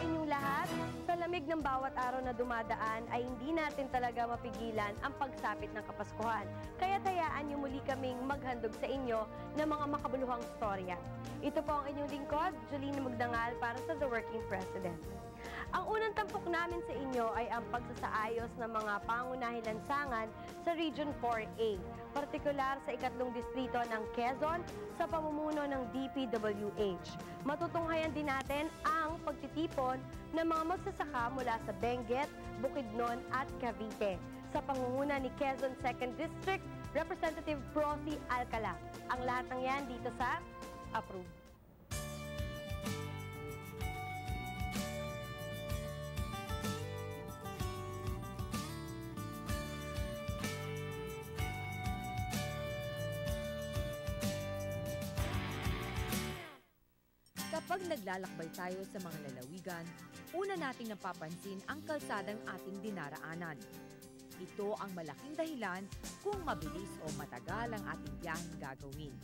inyong lahat. Sa lamig ng bawat araw na dumadaan ay hindi natin talaga mapigilan ang pagsapit ng Kapaskuhan. Kaya hayaan niyo muli kaming maghandog sa inyo ng mga makabuluhang storya. Ito po ang inyong lingkod, Jolene Magdangal para sa The Working President. Ang unang tampok namin sa inyo ay ang pagsasaayos ng mga pangunahing lansangan sa Region 4A, partikular sa ikatlong distrito ng Quezon sa pamumuno ng DPWH. Matutunghayan din natin ang pagtitipon ng mga magsasaka mula sa Benguet, Bukidnon at Cavite sa pangunguna ni Quezon 2nd District Representative Prosy Alcala. Ang lahat ng yan dito sa Approve. Kapag naglalakbay tayo sa mga lalawigan, una nating napapansin ang kalsadang ating dinaraanan. Ito ang malaking dahilan kung mabilis o matagal ang ating biyaheng gagawin.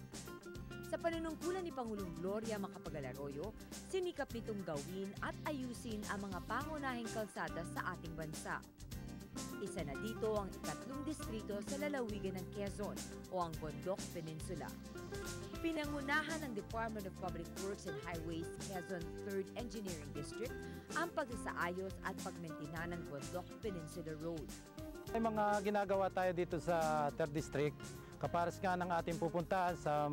Sa panunungkulan ni Pangulong Gloria Macapagal Arroyo, sinikap nitong gawin at ayusin ang mga pangunahing kalsada sa ating bansa. Isa na dito ang ikatlong distrito sa lalawigan ng Quezon o ang Bondoc Peninsula. Pinangunahan ng Department of Public Works and Highways Quezon 3rd Engineering District ang pagsasaayos at pagmentina ng Bondoc Peninsula Road. May mga ginagawa tayo dito sa 3rd District, kapares nga ng ating pupuntahan sa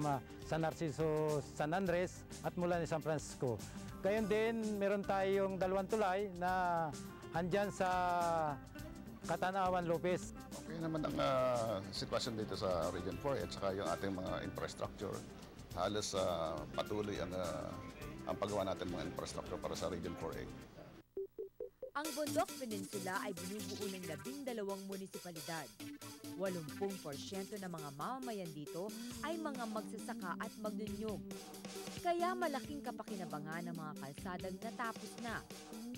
San Narciso, San Andres at mula ni San Francisco. Gayon din, meron tayong dalawang tulay na andyan sa Katanawan, Lopez. Okay naman ang sitwasyon dito sa Region 4 at saka yung ating mga infrastructure. Halos patuloy ang paggawa natin mga infrastructure para sa Region 4A. Ang Bondoc Peninsula ay binubuo ng 12 munisipalidad. 80% ng mga mamamayan dito ay mga magsasaka at magnunyog. Kaya malaking kapakinabangan ng mga kalsadang natapos na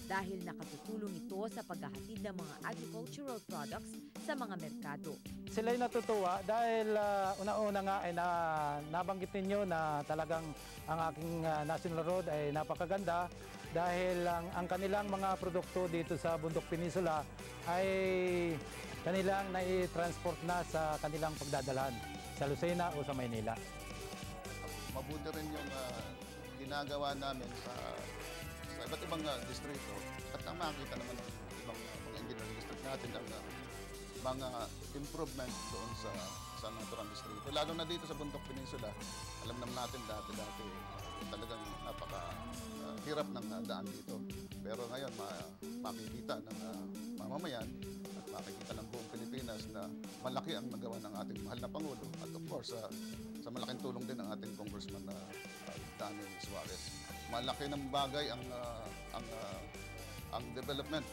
dahil nakatutulong ito sa paghahatid ng mga agricultural products sa mga merkado. Sila'y natutuwa dahil una-una nga ay nabanggit ninyo na talagang ang aking National Road ay napakaganda dahil ang kanilang mga produkto dito sa Bondoc Peninsula ay kanilang nai-transport na sa kanilang pagdadalhan sa Lucena o sa Maynila. Mabuti rin yung ginagawa namin sa iba't ibang distrito at ang makikita naman ng ibang mga engineering district natin ang mga improvement doon sa naturang distrito. Lalo na dito sa Bondoc Peninsula, alam naman natin dati talagang napaka-hirap ng daan dito. Pero ngayon makikita ng mamamayan at makikita ng buong Pilipinas na malaki ang nagawa ng ating mahal na Pangulo at of course sa malaking tulong din ng ating Congressman na Daniel Suarez. Malaki ng bagay ang development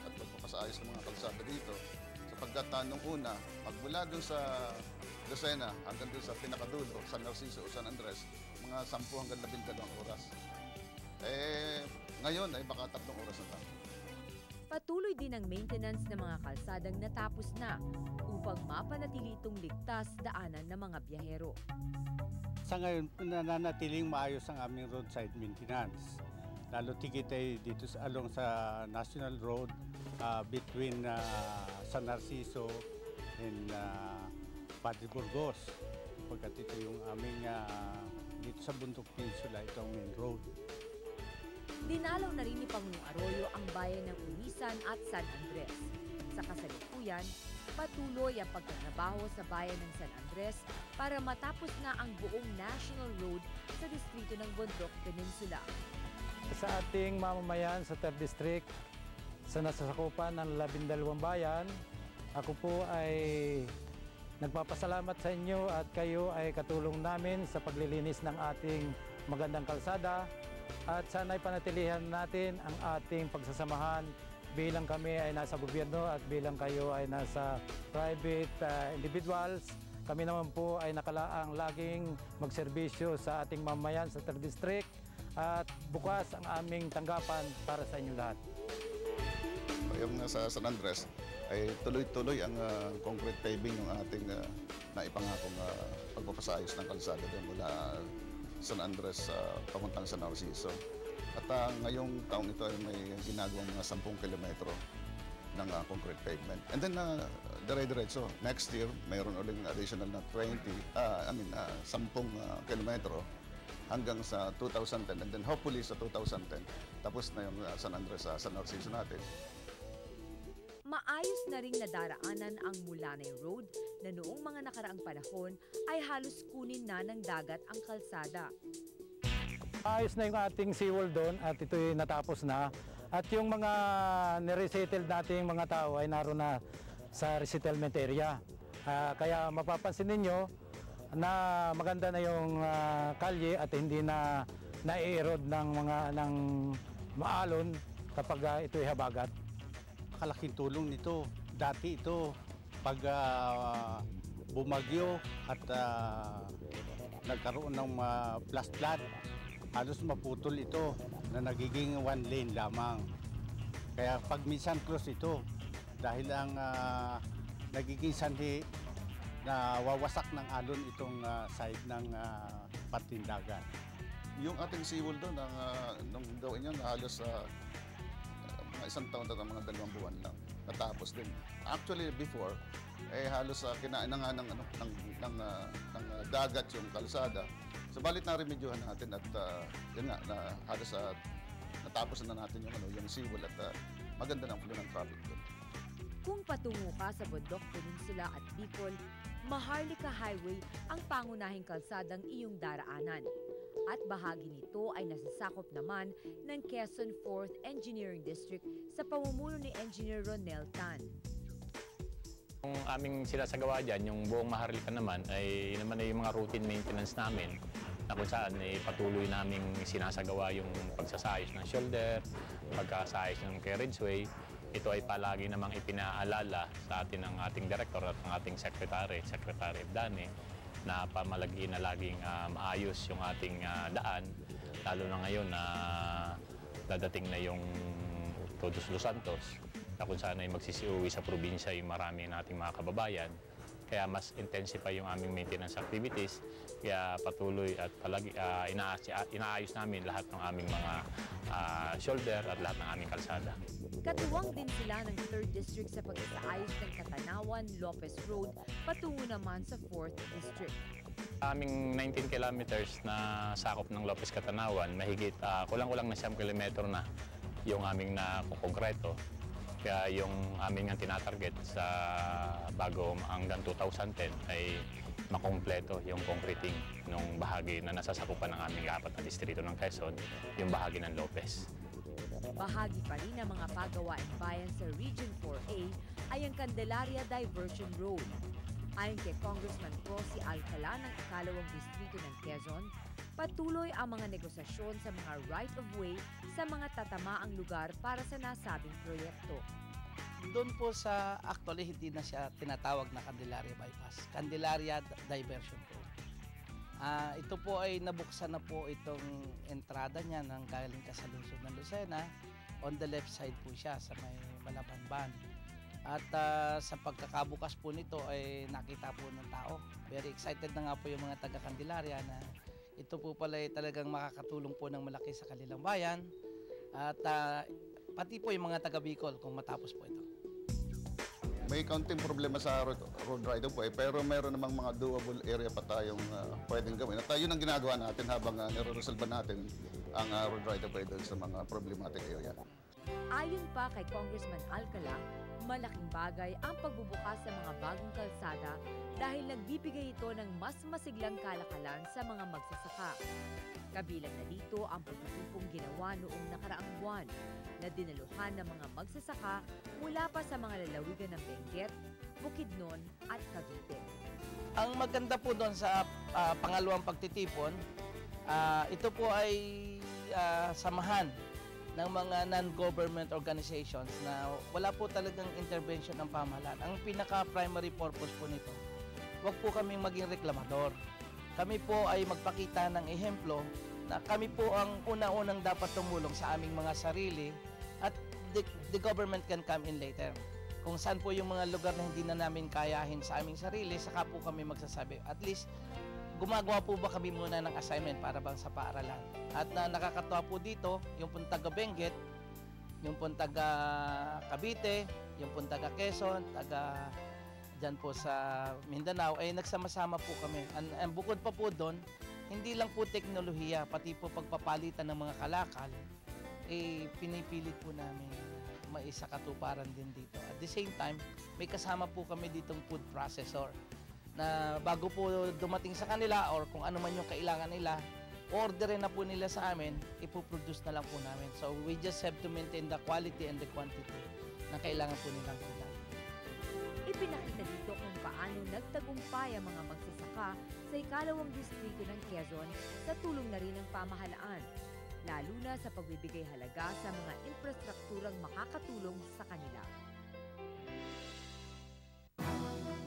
at pagpapasaayos ng mga kalsada dito. Sapagkat nung una, magmula doon sa Lucena hanggang doon sa pinakadulo, San Narciso o San Andres, mga 10 hanggang 12 oras. Ngayon ay baka 3 oras na lang. Patuloy din ang maintenance ng mga kalsadang natapos na upang mapanatili itong ligtas daanan ng mga biyahero. Sa ngayon, nananatiling maayos ang aming roadside maintenance. Lalo tigit ay dito along sa National Road between San Narciso and Padre Burgos. Pagkat ito yung aming dito sa Bondoc Peninsula, ito ang main road. Dinalaw na rin ni Pangulong Arroyo ang bayan ng Unisan at San Andres. Sa kasalukuyan, patuloy ang pagtatrabaho sa bayan ng San Andres para matapos na ang buong National Road sa distrito ng Bondoc Peninsula. Sa ating mamamayan sa 3rd District, sa nasasakupan ng 12 bayan, ako po ay nagpapasalamat sa inyo at kayo ay katulong namin sa paglilinis ng ating magandang kalsada at sana'y panatilihan natin ang ating pagsasamahan bilang kami ay nasa gobyerno at bilang kayo ay nasa private individuals. Kami naman po ay nakalaang laging magserbisyo sa ating mamayan sa 3rd District at bukas ang aming tanggapan para sa inyo lahat. Yung sa San Andres ay tuloy-tuloy ang concrete paving ng ating naipangakong pagpapasayos ng kalsada doon mula San Andres papuntang San Narciso. At ngayong taong ito ay may ginagawang 10 kilometro ng concrete pavement. And then, dire-diretso, next year, mayroon uling additional na 10 kilometro hanggang sa 2010. And then hopefully sa 2010, tapos na yung San Andres sa San Narciso natin. Maayos na ring nadaraanan ang Mulanay Road na noong mga nakaraang panahon ay halos kunin na ng dagat ang kalsada. Ayos na yung ating seawall doon at ito'y natapos na. At yung mga niresettled nating mga tao ay naroon na sa resettlement area. Kaya mapapansin ninyo na maganda na yung kalye at hindi na nai-erode ng maalon kapag ito'y habagat. Kalaking tulong nito. Dati ito, pag bumagyo at nagkaroon ng flash flood, halos maputol ito na nagiging one lane lamang. Kaya pag minsan close ito, dahil ang nagiging sanhi na wawasak ng alon itong side ng patindagan. Yung ating seawall doon, nung gawin yun, halos mga isang taon at mga 2 buwan lang. Natapos din. Actually, before, halos kinain na nga ng dagat yung kalsada. Subalit na remedyohan natin at yun nga, halos natapos na natin yung seawall at maganda na ang flow ng traffic doon. Kung patungo ka sa Bundok, Peninsula at Bicol, Maharlika Highway ang pangunahing kalsadang iyong daraanan. At bahagi nito ay nasasakop naman ng Quezon 4th Engineering District sa pamumuno ni Engineer Ronel Tan. Yung aming sinasagawa dyan, yung buong Maharlika naman ay yung mga routine maintenance namin na kung saan patuloy naming sinasagawa yung pagsasayos ng shoulder, pagkasayos ng carriageway. Ito ay palagi namang ipinaalala sa atin ng ating director at ng ating secretary Dane, na pamalagi na laging maayos yung ating daan, lalo na ngayon na dadating na yung Todos Los Santos, na kung saan ay magsisiuwi sa probinsya yung marami nating mga kababayan. Kaya mas intensify yung aming maintenance activities, kaya patuloy at palagi inaayos namin lahat ng aming mga shoulder at lahat ng aming kalsada. Katuwang din sila ng 3rd District sa pag-aayos ng Katanawan-Lopez Road patungo naman sa 4th District. Aming 19 kilometers na sakop ng Lopez Katanawan, mahigit kulang-kulang na 9 kilometro na yung aming nakukongreto. Kaya yung aming tinatarget sa bago hanggang 2010 ay makumpleto yung concreting ng bahagi na nasasakupan ng aming 4 na distrito ng Quezon, yung bahagi ng Lopez. Bahagi pa rin ng mga pagawaing bayan sa Region 4A ay ang Candelaria Diversion Road. Ayon kay Congressman Rosie Alcala ng 2nd Distrito ng Quezon, patuloy ang mga negosasyon sa mga right-of-way sa mga tatamaang lugar para sa nasabing proyekto. Doon po sa actually hindi na siya tinatawag na Candelaria Bypass, Candelaria Diversion Road. Ito po ay nabuksan na po itong entrada niya ng galing ka sa lungsod ng Lucena. On the left side po siya sa may Malabanban. At sa pagkakabukas po nito ay nakita po ng tao. Very excited na nga po yung mga taga Candelaria na ito po pala ay talagang makakatulong po ng malaki sa kanilang bayan. At pati po yung mga taga Bicol kung matapos po ito. May kaunting problema sa road right of way, pero mayroon namang mga doable area pa tayong pwedeng gawin. At yun ang ginagawa natin habang nire-resolve natin ang road right of way doon sa mga problematic area. Ayon pa kay Congressman Alcala, malaking bagay ang pagbubukas sa mga bagong kalsada dahil nagbibigay ito ng mas masiglang kalakalan sa mga magsasaka. Kabilang na dito ang pagtutupong ginawa noong nakaraang buwan na dinaluhan ng mga magsasaka mula pa sa mga lalawigan ng Benguet, Bukidnon at Cavite. Ang maganda po doon sa pangalawang pagtitipon, ito po ay samahan ng mga non-government organizations na wala po talagang intervention ng pamahalaan. Ang pinaka-primary purpose po nito, huwag po kaming maging reklamador. Kami po ay magpakita ng ehemplo na kami po ang una-unang dapat tumulong sa aming mga sarili at the government can come in later. Kung saan po yung mga lugar na hindi na namin kayahin sa aming sarili, saka po kami magsasabi. At least, gumagawa po ba kami muna ng assignment para bang sa paaralan. At nakakatuwa po dito, yung pong taga Benguet, yung pong taga Cavite, yung pong taga Quezon, taga dyan po sa Mindanao, ay nagsama-sama po kami. And bukod pa po doon, hindi lang po teknolohiya, pati po pagpapalitan ng mga kalakal, pinipilit po namin maisakatuparan din dito. At the same time, may kasama po kami ditong food processor na bago po dumating sa kanila or kung ano man yung kailangan nila, orderin na po nila sa amin, ipoproduce na lang po namin. So we just have to maintain the quality and the quantity na kailangan po nilang kulang. Ipinakita dito kung paano nagtagumpay ang mga magsasaka sa ikalawang distrito ng Quezon sa tulong na rin ng pamahalaan, lalo na sa pagbibigay halaga sa mga infrastrukturang makakatulong sa kanila.